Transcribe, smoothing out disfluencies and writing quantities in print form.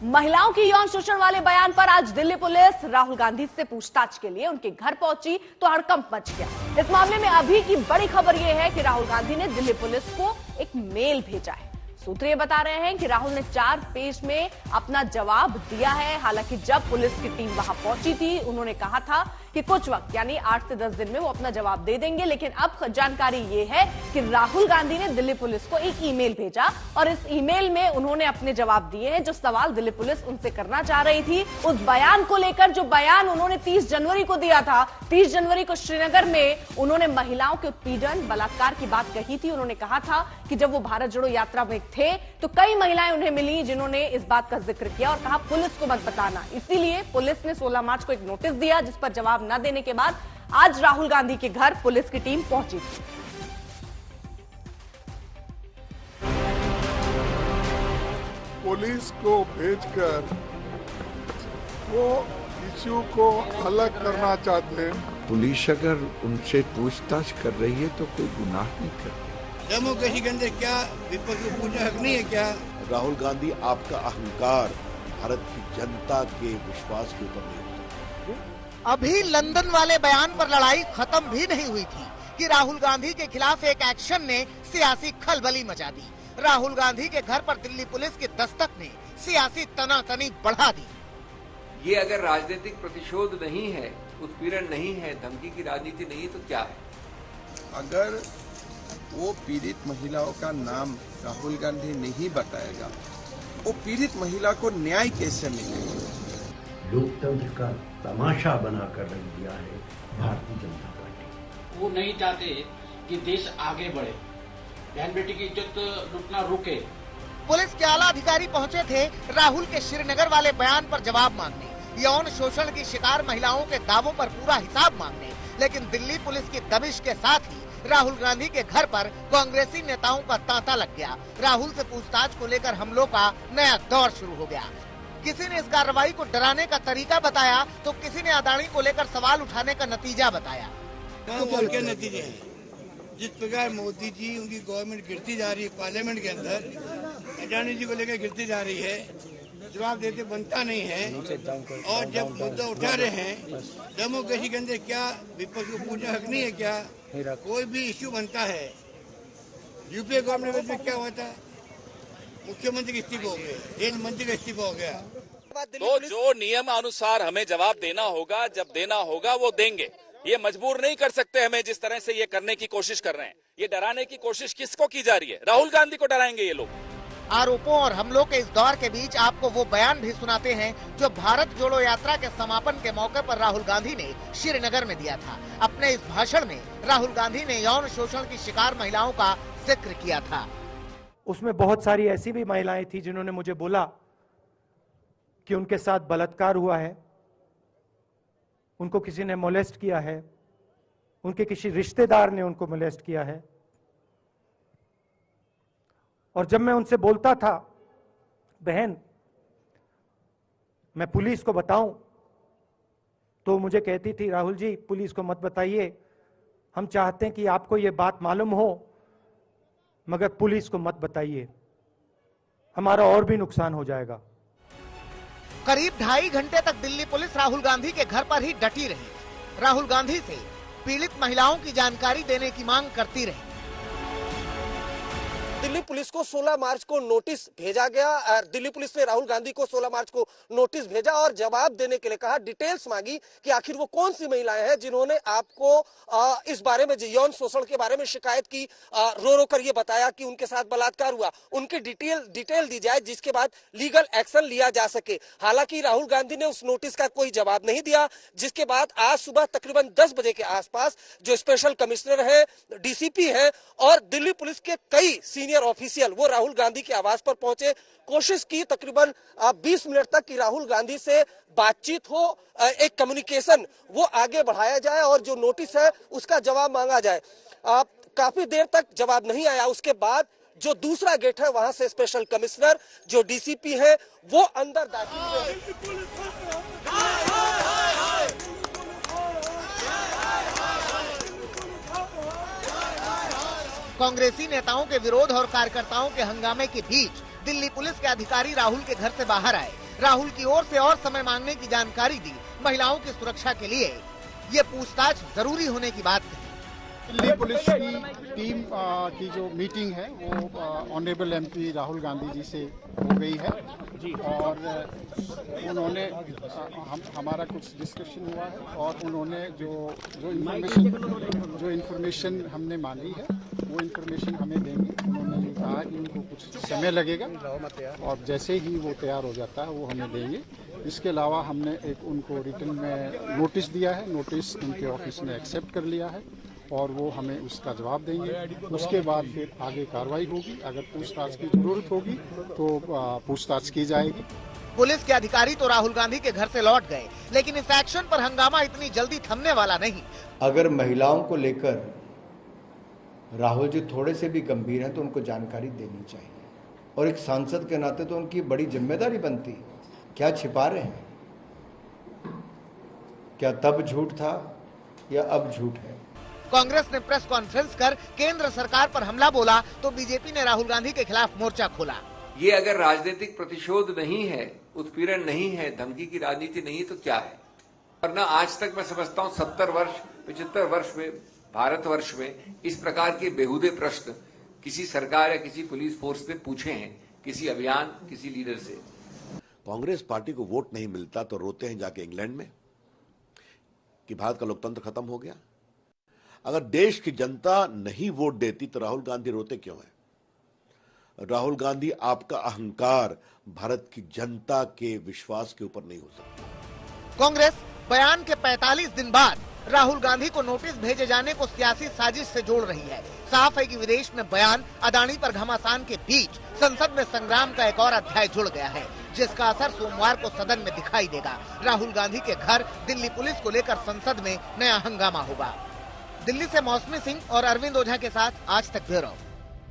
महिलाओं की यौन शोषण वाले बयान पर आज दिल्ली पुलिस राहुल गांधी से पूछताछ के लिए उनके घर पहुंची तो हड़कंप मच गया। इस मामले में अभी की बड़ी खबर यह है कि राहुल गांधी ने दिल्ली पुलिस को एक मेल भेजा है। सूत्र ये बता रहे हैं कि राहुल ने 4 पेज में अपना जवाब दिया है। हालांकि जब पुलिस की टीम वहां पहुंची थी, उन्होंने कहा था कि कुछ वक्त यानी 8 से 10 दिन में वो अपना जवाब दे देंगे। लेकिन अब जानकारी ये है कि राहुल गांधी ने दिल्ली पुलिस को एक ईमेल भेजा और इस ईमेल में उन्होंने अपने जवाब दिए हैं। जो सवाल दिल्ली पुलिस उनसे करना चाह रही थी, उस बयान को लेकर, जो बयान उन्होंने 30 जनवरी को दिया था। 30 जनवरी को श्रीनगर में उन्होंने महिलाओं के उत्पीड़न, बलात्कार की बात कही थी। उन्होंने कहा था कि जब वो भारत जोड़ो यात्रा में थे तो कई महिलाएं उन्हें मिली जिन्होंने इस बात का जिक्र किया और कहा पुलिस को मत बताना। इसीलिए पुलिस ने 16 मार्च को एक नोटिस दिया, जिस पर जवाब न देने के बाद आज राहुल गांधी के घर पुलिस की टीम पहुंची थी। पुलिस को भेजकर वो इश्यू को अलग करना चाहते हैं। पुलिस अगर उनसे पूछताछ कर रही है तो कोई गुनाह नहीं कर रही। डेमोक्रेसी के अंदर क्या विपक्ष को पूछना हक नहीं है क्या? राहुल गांधी, आपका अहंकार भारत की जनता के विश्वास के ऊपर नहीं होता। अभी लंदन वाले बयान पर लड़ाई खत्म भी नहीं हुई थी कि राहुल गांधी के खिलाफ एक एक्शन ने सियासी खलबली मचा दी। राहुल गांधी के घर पर दिल्ली पुलिस की दस्तक ने सियासी तनातनी बढ़ा दी। ये अगर राजनीतिक प्रतिशोध नहीं है, उत्पीड़न नहीं है, धमकी की राजनीति नहीं है तो क्या है? अगर वो पीड़ित महिलाओं का नाम राहुल गांधी नहीं बताएगा, वो पीड़ित महिला को न्याय कैसे मिलेगा? लोकतंत्र का तमाशा बनाकर रख दिया है भारतीय जनता पार्टी। वो नहीं चाहते कि देश आगे बढ़े, बहन बेटी की इज्जत लुटना रुके। पुलिस के आला अधिकारी पहुंचे थे राहुल के श्रीनगर वाले बयान पर जवाब मांगने, यौन शोषण की शिकार महिलाओं के दावों पर पूरा हिसाब मांगने। लेकिन दिल्ली पुलिस की दबिश के साथ ही राहुल गांधी के घर पर कांग्रेसी नेताओं का तांता लग गया। राहुल से पूछताछ को लेकर हमलों का नया दौर शुरू हो गया। किसी ने इस कार्रवाई को डराने का तरीका बताया तो किसी ने अदानी को लेकर सवाल उठाने का नतीजा बताया। क्या नतीजे हैं? जिस प्रकार मोदी जी, उनकी गवर्नमेंट गिरती जा रही है, पार्लियामेंट के अंदर अडानी जी को लेकर गिरती जा रही है, जवाब देते बनता नहीं है। और जब मुद्दा उठा रहे हैं, डेमोक्रेसी के अंदर क्या विपक्ष को पूछना हक नहीं है क्या? कोई भी इश्यू बनता है, यूपीए गवर्नमेंट में क्या हुआ था? मुख्यमंत्री का इस्तीफा हो गया, रेल मंत्री का इस्तीफा हो गया। तो जो नियम अनुसार हमें जवाब देना होगा, जब देना होगा वो देंगे। ये मजबूर नहीं कर सकते हमें जिस तरह से ये करने की कोशिश कर रहे हैं। ये डराने की कोशिश किसको की जा रही है? राहुल गांधी को डराएंगे ये लोग। आरोपों और हमलों के इस दौर के बीच आपको वो बयान भी सुनाते हैं जो भारत जोड़ो यात्रा के समापन के मौके पर राहुल गांधी ने श्रीनगर में दिया था। अपने इस भाषण में राहुल गांधी ने यौन शोषण की शिकार महिलाओं का जिक्र किया था। उसमें बहुत सारी ऐसी भी महिलाएं थी जिन्होंने मुझे बोला कि उनके साथ बलात्कार हुआ है, उनको किसी ने मोलेस्ट किया है, उनके किसी रिश्तेदार ने उनको मोलेस्ट किया है। और जब मैं उनसे बोलता था, बहन मैं पुलिस को बताऊं, तो मुझे कहती थी राहुल जी पुलिस को मत बताइए, हम चाहते हैं कि आपको ये बात मालूम हो मगर पुलिस को मत बताइए, हमारा और भी नुकसान हो जाएगा। करीब 2.5 घंटे तक दिल्ली पुलिस राहुल गांधी के घर पर ही डटी रही। राहुल गांधी से पीड़ित महिलाओं की जानकारी देने की मांग करती रही। दिल्ली पुलिस को 16 मार्च को नोटिस भेजा गया। दिल्ली पुलिस ने राहुल गांधी को 16 मार्च को नोटिस भेजा और जवाब देने के लिए कहा, डिटेल्स मांगी कि आखिर वो कौन सी महिलाएं हैं जिन्होंने आपको इस बारे में, यौन शोषण के बारे में शिकायत की, रो रो कर ये बताया कि उनके साथ बलात्कार हुआ। उनकी डिटेल दी जाए जिसके बाद लीगल एक्शन लिया जा सके। हालांकि राहुल गांधी ने उस नोटिस का कोई जवाब नहीं दिया, जिसके बाद आज सुबह तकरीबन 10 बजे के आसपास जो स्पेशल कमिश्नर है, डीसीपी है और दिल्ली पुलिस के कई सीनियर ऑफिशियल वो राहुल गांधी के आवास पर पहुंचे। कोशिश की तकरीबन 20 मिनट तक कि राहुल गांधी से बातचीत हो, एक कम्युनिकेशन वो आगे बढ़ाया जाए और जो नोटिस है उसका जवाब मांगा जाए। काफी देर तक जवाब नहीं आया। उसके बाद जो दूसरा गेट है वहां से स्पेशल कमिश्नर जो डीसीपी है वो अंदर दाखिल हुए। कांग्रेसी नेताओं के विरोध और कार्यकर्ताओं के हंगामे के बीच दिल्ली पुलिस के अधिकारी राहुल के घर से बाहर आए। राहुल की ओर से और समय मांगने की जानकारी दी। महिलाओं की सुरक्षा के लिए ये पूछताछ जरूरी होने की बात कही। दिल्ली पुलिस की टीम की जो मीटिंग है वो ऑनरेबल एमपी राहुल गांधी जी से हो गई है और उन्होंने हमारा कुछ डिस्कशन हुआ है और उन्होंने जो इन्फॉर्मेशन हमने मांगी है वो इन्फॉर्मेशन हमें देंगे। उन्होंने कहा कि उनको कुछ समय लगेगा और जैसे ही वो तैयार हो जाता है वो हमें देंगे। इसके अलावा हमने एक उनको रिटर्न में नोटिस दिया है, नोटिस उनके ऑफिस ने एक्सेप्ट कर लिया है और वो हमें उसका जवाब देंगे। उसके बाद फिर आगे कार्रवाई होगी। अगर पूछताछ की जरूरत होगी तो पूछताछ की जाएगी। पुलिस के अधिकारी तो राहुल गांधी के घर से लौट गए, लेकिन इस एक्शन पर हंगामा इतनी जल्दी थमने वाला नहीं। अगर महिलाओं को लेकर राहुल जी थोड़े से भी गंभीर हैं तो उनको जानकारी देनी चाहिए और एक सांसद के नाते तो उनकी बड़ी जिम्मेदारी बनती है। क्या छिपा रहे हैं? क्या तब झूठ था या अब झूठ है? कांग्रेस ने प्रेस कॉन्फ्रेंस कर केंद्र सरकार पर हमला बोला तो बीजेपी ने राहुल गांधी के खिलाफ मोर्चा खोला। ये अगर राजनीतिक प्रतिशोध नहीं है, उत्पीड़न नहीं है, धमकी की राजनीति नहीं है तो क्या है? और ना आज तक मैं समझता हूँ 70 वर्ष 75 वर्ष में भारतवर्ष में इस प्रकार के बेहुदे प्रश्न किसी सरकार या किसी पुलिस फोर्स ने पूछे हैं, किसी अभियान, किसी लीडर से। कांग्रेस पार्टी को वोट नहीं मिलता तो रोते हैं जाके इंग्लैंड में कि भारत का लोकतंत्र खत्म हो गया। अगर देश की जनता नहीं वोट देती तो राहुल गांधी रोते क्यों है? राहुल गांधी, आपका अहंकार भारत की जनता के विश्वास के ऊपर नहीं हो सकता। कांग्रेस बयान के 45 दिन बाद राहुल गांधी को नोटिस भेजे जाने को सियासी साजिश से जोड़ रही है। साफ है कि विदेश में बयान, अदानी पर घमासान के बीच संसद में संग्राम का एक और अध्याय जुड़ गया है, जिसका असर सोमवार को सदन में दिखाई देगा। राहुल गांधी के घर दिल्ली पुलिस को लेकर संसद में नया हंगामा होगा। दिल्ली से मौसमी सिंह और अरविंद ओझा के साथ आज तक ब्यूरो।